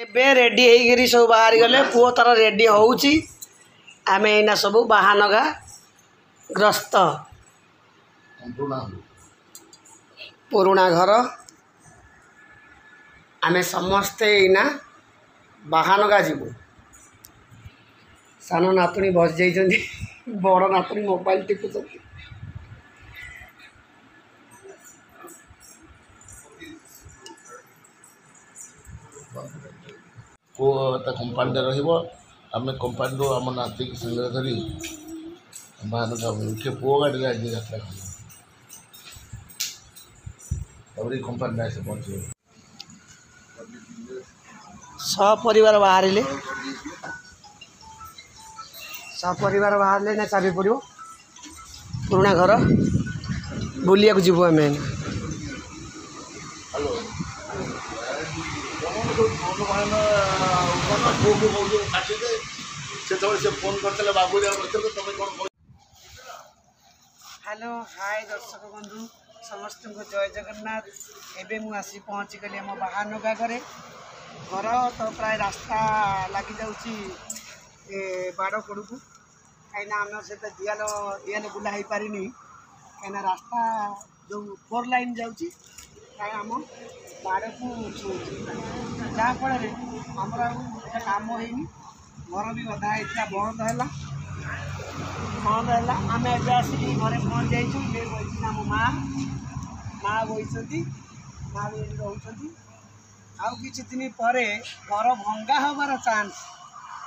एबे रेडी होगी सब बाहरी गले पुओ तार रेडी होउची आमे एना सब बाहानगा ग्रस्त पुरुणा घर आमे समस्ते एना बाहानगा जीवु सान नातुणी बस जाइछन्ती बड़ नातुणी मोबाइल टिपुछन्ती कंपानी रही कंपानी आम नाती की संगे धरी बाहर जाऊे पुओ गाड़ी आज यात्रा कर कंपानी आसे पहुँचे सपरिवार बाहर सपरिवार बाहर ना चाबी पड़ो पुराणा घर बुलिया जीवु आम हेलो हाय दर्शक बंधु समस्त को जय जगन्नाथ एबे मु आसी पहुँची गली आम बाहानगा घरे घर तो प्राय रास्ता लगी जाऊँगी बाड़ पड़ू को कहीं आम से दियाल दियाल बुला हो पारिनी कहीं रास्ता जो 4 लाइन जाऊँगी आम बाड़ को जहाँफल आमर काम होनी घर भी अधा होता बंद है आम एवं आसिक घरे पहुँच जाइए आम माँ बही माँ भी रोच आउ कि दिन पर घर भंगा हबार चान्स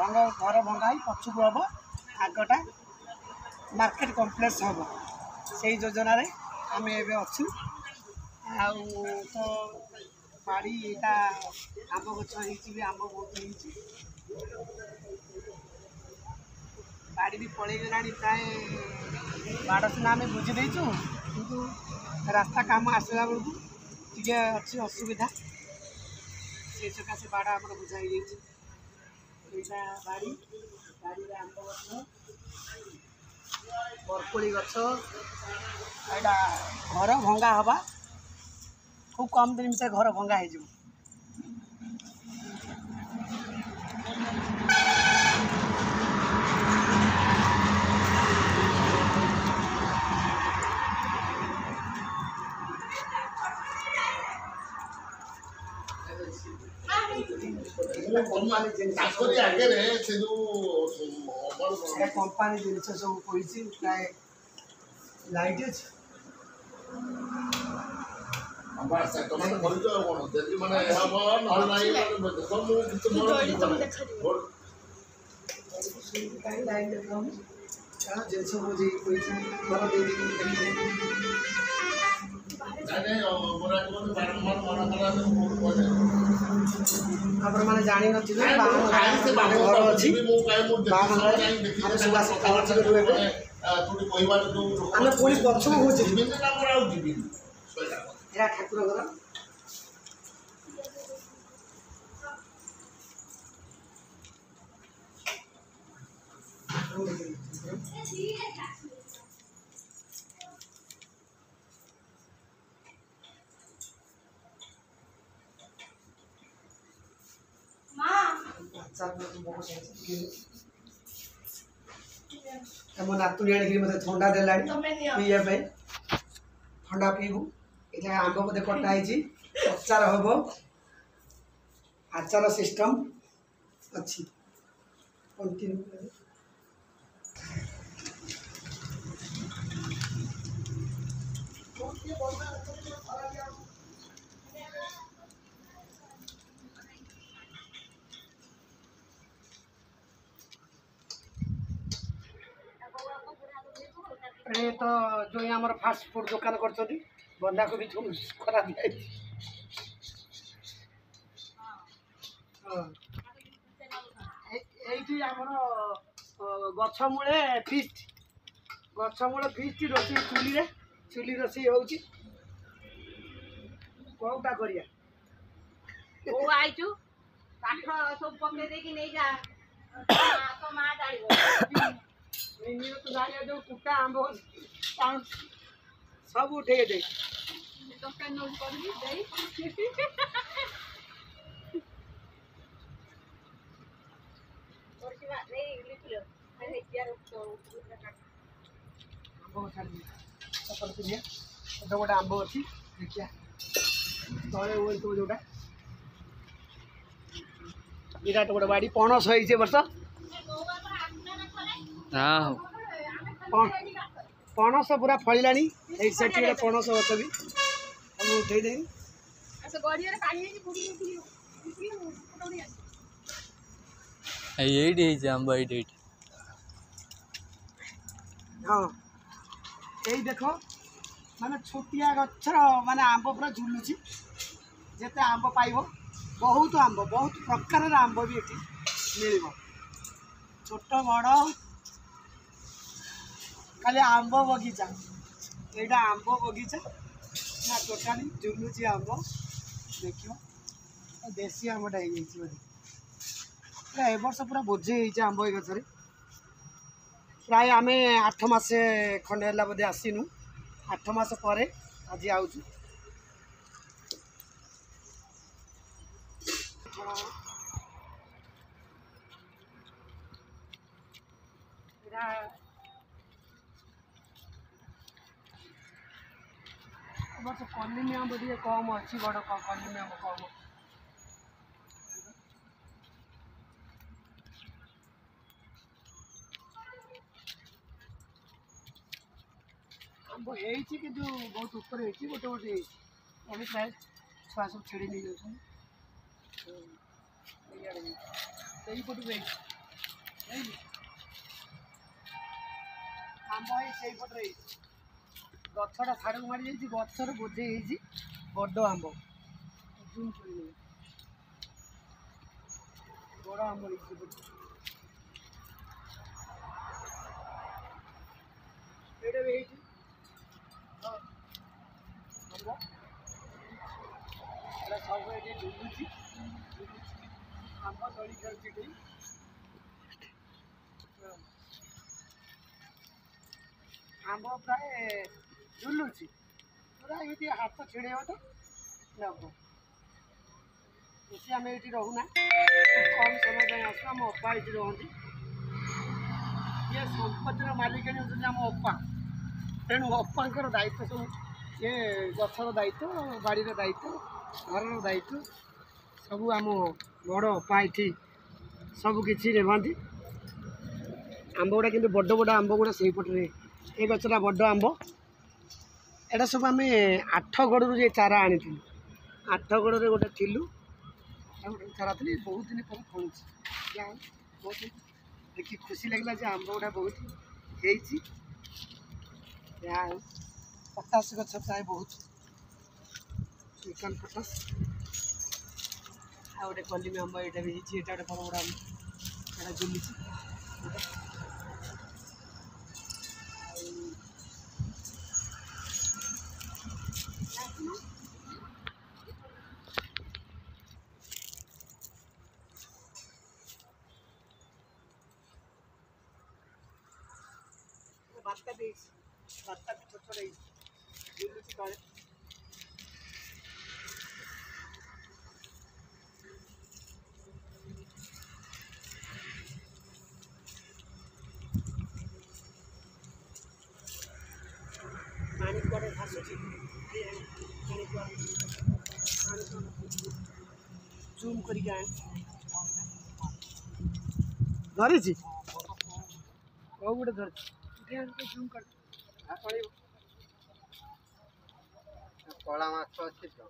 घर भंगा ही पछक हम आगटा मार्केट कम्प्लेक्स हम से योजना आम एवं अच्छु तो बाड़ी यहाँ आंब गच आंब बहुत बाड़ी भी पलि गला प्राय बाड़ सीना आम बुझी देचु किंतु रास्ता काम आसला बेलू टे अच्छी असुविधा से सकाशे बाड़ आम बुझाई यहाँ बाड़ी बाड़ी आंब गच बरकोली गच यहाँ घर भंगा हवा खूब कम दिन भर घर भंगा हो कंपानी जिनस सब पड़ी प्राय लाइट अच्छे जिनस आपण मैंने जानी नी घर अच्छी आम पुणी पछक हूँ ठाकुर घर मो नातुणी आनिक मत थंडा देला पीवा थंडा पीबू ये आंब बोधे कटाई अचार हम आचार सिस्टम अच्छी कंटिन्यू तो जो आम फास्ट फूड दुकान कर बंधा को भी खराब गछमूले फिस्ट रोषे चुली रोषे होची कौटा करिया ओ आइचु काठ सब पके देकी नै जा तो मा जाइबो नियो तो जानिया जो कुटा आंबो सब उठे दे दुकान नोट करबी दे आंब छाड़ी सपट पिलिया तो गोटे आंब अच्छी देखिए तले वो जोटा विराट गोटे बाड़ी पणस हो वर्ष पणस पूरा फलिलानी से गोटे पणस गच भी उठे दे आंब ये हाँ यही देख माने छोटिया गचर माने आंब पूरा झुलुची जिते आंब पाइब बहुत प्रकार आंब भी ये मिल छोट बड़ खाली आंब बगीचा यहाँ आंब बगीचा ना टोटाली झुलुची आंब देख देसी आंबटा हो ए वर्ष पूरा बोझे आंब ये गचर प्राय आम 8 मास खंडे है बोधे आसीनु 8 मास पर आज आउचु वर्ष कलिमी आंब टे कम अच्छी बड़ कलिमी आंब कम आंब हो कि बहुत ऊपर गोटे गोटे अभी प्राय छुआ सब छेड़ी नहीं जाऊँ पटू आंब से पटे गछटा छाड़ मारी जा गचर बोझे बड़ आंब जूम कर बड़ आंब ये भी सब ये झुलुची आंब दड़ी खेलती आंब प्राय झुलुची पूरा ये हाथ छिड़े तो नब बेसी आम ये रोना कम समय आसू आम अपा ये रुहति ये संपत्तिर मालिकाणी होती आम अपा तेणु अपांकर दायित्व सब ये गचर दायित्व बाड़ी दायित्व घर दायित्व सब आम बड़ अपा ये सब किसी रेवती आंब गुड़ा कि बड़ बड़ आंब गुड़ा से पटे ये गचरा बड़ आंब एटा सब आम 8 गड़ू ये चारा आनी 8 गड़ गोटे थिलु गोटे चारा थी बहुत दिन पर फलुची बहुत देखिए खुशी लगे जे आंब गुड़ा बहुत पटास गच प्राय बहुत चिकन पटास आ गोटे कलिमी आंब यहाँ भी होती गोटे बड़ बड़ आंब यहाँ झुलुची बात्ता भी छोट छोट झुलुची तले पानी कुआड़े भासुची जूम करी धरी कौ गोटे धरी जूम कर कला माछ अच्छी तो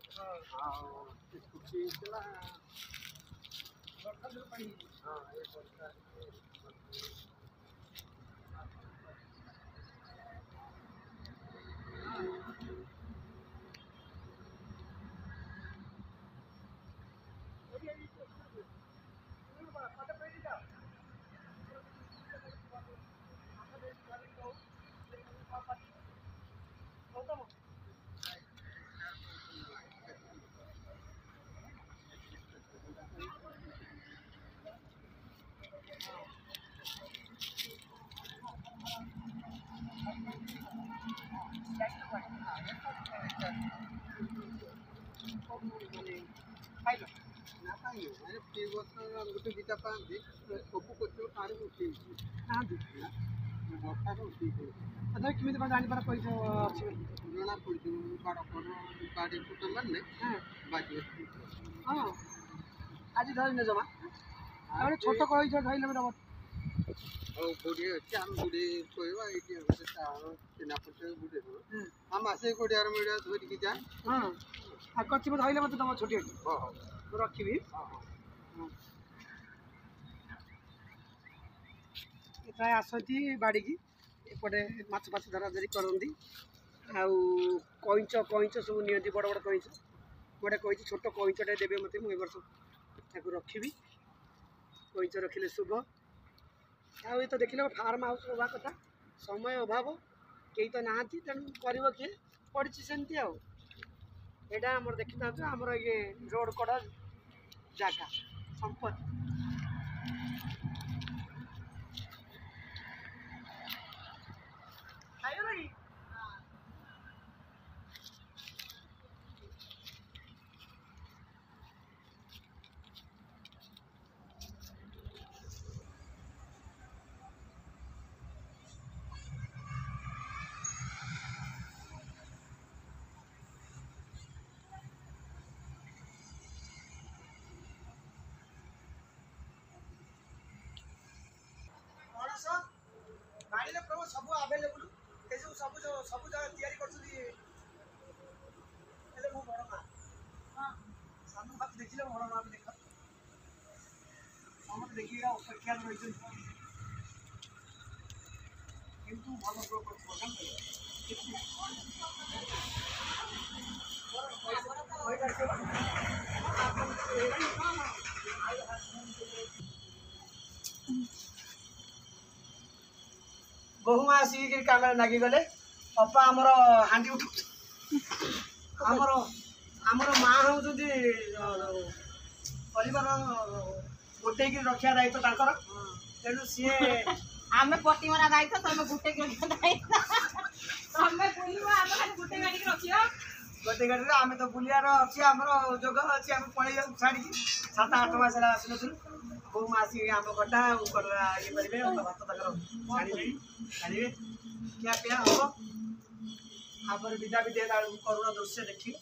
गोटे दिटा पाती सब कचर पानी उठे ବର୍ଷାରୁ ଠିକ୍ ତଥାପି କେମିତି କ'ଣ ଜାଣିପାର ପଇସା ଅଛି ବୋଲି? ଜଣା ପଡ଼ିଯିବ ବାଡ଼ି ଫୁଟ ମାନେ ବାଜିବ। ହଁ ଆଜି ଧରିନେ ଜମା ଆଉ ଛୋଟ କଇଁଛ ଧରିଲେ ବି ଦେବ। ଆଉ କୋଡ଼ିଏ ଅଛି ଆମେ କୋଡ଼ିଏ କହିବା ଏଇଠି ଗୋଟେ ଚିହ୍ନା ପଡ଼ିছে ବୁଝେଇ ଦେବ। ଆମେ ଆସେ କୋଡ଼ିଏ ମିଳିଆ ଧରିକି ଯା। ହଁ ଆଉ କଚିବ ଧରିଲେ ମୋତେ ଦେବ ଛୋଟିଆ। ହଁ ହଉ ମୁଁ ରଖିବି। ପ୍ରାୟ ଆସନ୍ତି ବାଡ଼ିକି ଏପଟେ ମାଛ ଫାଛ ଧରାଧରି କରନ୍ତି। ଆଉ କଇଁଛ ସବୁ ନିଅନ୍ତି, ବଡ଼ ବଡ଼ କଇଁଛ। ଗୋଟେ କହିଛି ଛୋଟ କଇଁଛଟେ ଦେବେ ମୋତେ, ମୁଁ ଏ ବର୍ଷ ତାକୁ ରଖିବି। କଇଁଛ ରଖିଲେ ଶୁଭ। ଆଉ ଏ ତ ଦେଖିଲେ ଫାର୍ମ ହାଉସ୍ ହେବା କଥା, ସମୟ ଅଭାବ, କେହି ତ ନାହାନ୍ତି, ତେଣୁ କରିବ କିଏ? ପଡ଼ିଛି ସେମିତି ଆଉ। ଏଇଟା ଆମର ଦେଖିଥାନ୍ତୁ ଆମର ଇଏ ରୋଡ଼ କଡ଼ ଜାଗା ସମ୍ପତ୍ତି। ବାଡ଼ିରେ ପ୍ରଭୁ ସବୁ ଆଭେଲେବୁଲ୍, ଏସବୁ ସବୁ ଜାଗା ତିଆରି କରୁଛନ୍ତି। ହେଲେ ମୋ ବଡ଼ ମା ସାନ ମାକୁ ଦେଖିଲେ ବଡ଼ ମା ବି ଦେଖ ସମସ୍ତେ ଦେଖିକି ଅପେକ୍ଷାରେ ରହିଛନ୍ତି କିନ୍ତୁ ଭଲ ବୋହୂମା ଆସିକି କାମରେ ଲାଗିଗଲେ। ଅପା ଆମର ହାଣ୍ଡି ଉଠୁଛି। ଆମର ମା ହେଉଛନ୍ତି ପରିବାର ଗୋଟେଇକି ରଖିବା ଦାୟିତ୍ୱ ତାଙ୍କର। ତେଣୁ ସିଏ ଆମେ ପଟି ମରା ଦାୟିତ୍ୱ, ତମେ ଗୋଟେ ରଖିବା ଦାୟିତ୍ୱ। ତମେ ବୁଲିବ, ଆମେ ଖାଲି ଗୋଟେ ଗାଡ଼ିକି ରଖିବ। ଗୋଟେ ଗାଡ଼ିରେ ଆମେ ତ ବୁଲିବାର ଅଛି, ଆମର ଯୋଗ ଅଛି। ଆମେ ପଳେଇ ଯାଉ ଛାଡ଼ିକି 7-8 ମାସ ହେଲା ଆସିନଥିଲୁ। ବୋହୂମା ଆସିକି ଆମ୍ବ ଖଟା ଆଉ କଲରା ଇଏ କରିବେ, ଭାତ ତାଙ୍କର ଛାଣିବେ ଖିଆ ପିଆ ହେବ। ଆମର ବିଦା ବି ଦେଲା ବେଳକୁ କରୁଣ ଦୃଶ୍ୟ ଦେଖିବେ।